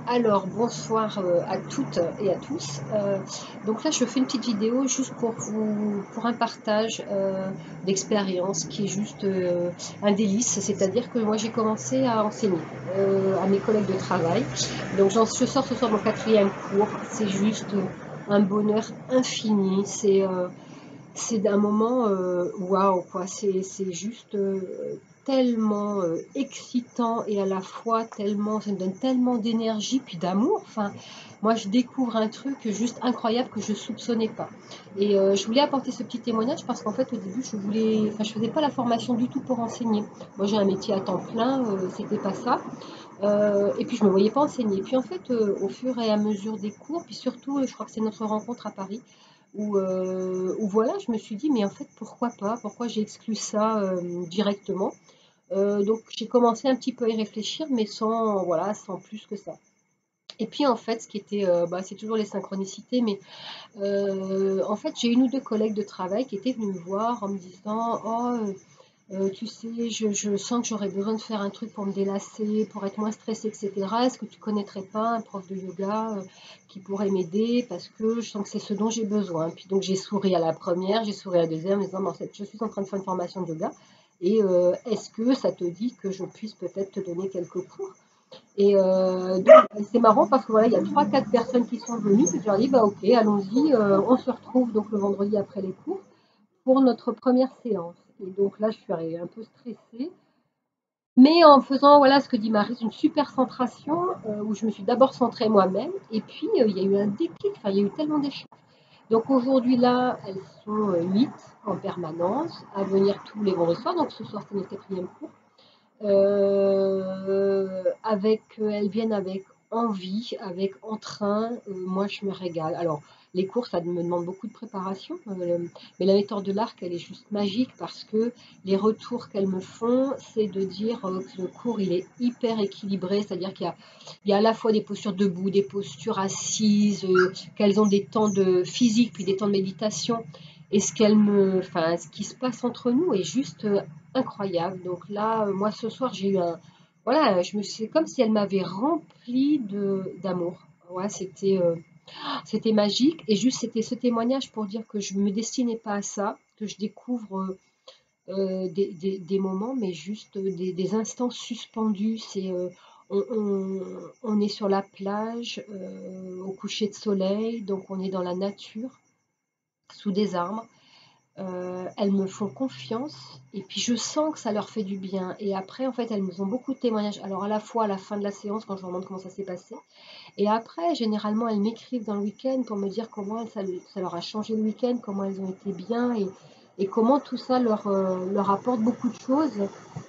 Alors, bonsoir à toutes et à tous. Donc là, je fais une petite vidéo juste pour un partage d'expérience qui est juste un délice. C'est-à-dire que moi, j'ai commencé à enseigner à mes collègues de travail. Donc, je sors ce soir mon quatrième cours. C'est juste un bonheur infini. C'est un moment waouh quoi, c'est juste tellement excitant et à la fois tellement, ça me donne tellement d'énergie puis d'amour. Enfin, moi je découvre un truc juste incroyable que je soupçonnais pas. Et je voulais apporter ce petit témoignage parce qu'en fait au début je faisais pas la formation du tout pour enseigner. Moi j'ai un métier à temps plein, c'était pas ça. Et puis je me voyais pas enseigner. Puis en fait au fur et à mesure des cours, puis surtout je crois que c'est notre rencontre à Paris où voilà, je me suis dit, mais en fait, pourquoi pas? Pourquoi j'ai exclu ça directement? Donc j'ai commencé un petit peu à y réfléchir, mais sans, voilà, sans plus que ça. Et puis en fait, ce qui était, c'est toujours les synchronicités, mais en fait, j'ai une ou deux collègues de travail qui étaient venus me voir en me disant, oh, tu sais, je sens que j'aurais besoin de faire un truc pour me délasser, pour être moins stressée, etc. Est-ce que tu connaîtrais pas un prof de yoga qui pourrait m'aider? Parce que je sens que c'est ce dont j'ai besoin. Puis donc j'ai souri à la première, j'ai souri à la deuxième, en me disant, mais en fait, je suis en train de faire une formation de yoga. Et est-ce que ça te dit que je puisse peut-être te donner quelques cours? Et donc c'est marrant parce que voilà, il y a trois, quatre personnes qui sont venues. Et je leur dis, bah ok, allons-y, on se retrouve donc le vendredi après les cours pour notre première séance. Et donc là, je suis arrivée un peu stressée, mais en faisant, voilà, ce que dit Marie, une super centration où je me suis d'abord centrée moi-même, et puis il y a eu un déclic, enfin, il y a eu tellement d'échanges. Donc aujourd'hui, là, elles sont 8 en permanence, à venir tous les vendredis soirs, donc ce soir, c'est notre quatrième cours. Elles viennent avec envie, avec entrain. Moi, je me régale. Alors, les cours, ça me demande beaucoup de préparation, mais la méthode de l'arc, elle est juste magique parce que les retours qu'elles me font, c'est de dire que le cours, il est hyper équilibré, c'est-à-dire qu'il y a à la fois des postures debout, des postures assises, qu'elles ont des temps de physique, puis des temps de méditation. Et ce qui se passe entre nous est juste incroyable. Donc là, moi ce soir, j'ai eu un, voilà, c'est comme si elle m'avait rempli de d'amour. Ouais, c'était magique et juste c'était ce témoignage pour dire que je me destinais pas à ça, que je découvre des moments, mais juste des instants suspendus. On est sur la plage au coucher de soleil, donc on est dans la nature, sous des arbres. Elles me font confiance et puis je sens que ça leur fait du bien. Et après, en fait, elles me font beaucoup de témoignages. Alors, à la fois à la fin de la séance, quand je leur demande comment ça s'est passé, et après, généralement, elles m'écrivent dans le week-end pour me dire comment ça leur a changé le week-end, comment elles ont été bien et comment tout ça leur apporte beaucoup de choses.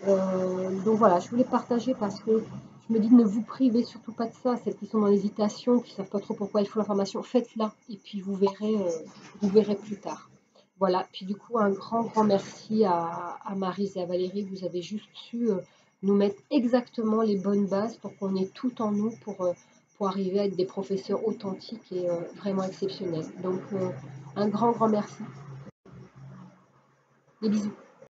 Donc voilà, je voulais partager parce que je me dis ne vous privez surtout pas de ça, celles qui sont dans l'hésitation, qui ne savent pas trop pourquoi il faut l'information, faites-la et puis vous verrez plus tard. Voilà, puis du coup, un grand, grand merci à Maryse et à Valérie. Vous avez juste su nous mettre exactement les bonnes bases pour qu'on ait tout en nous pour arriver à être des professeurs authentiques et vraiment exceptionnels. Donc, un grand, grand merci. Des bisous.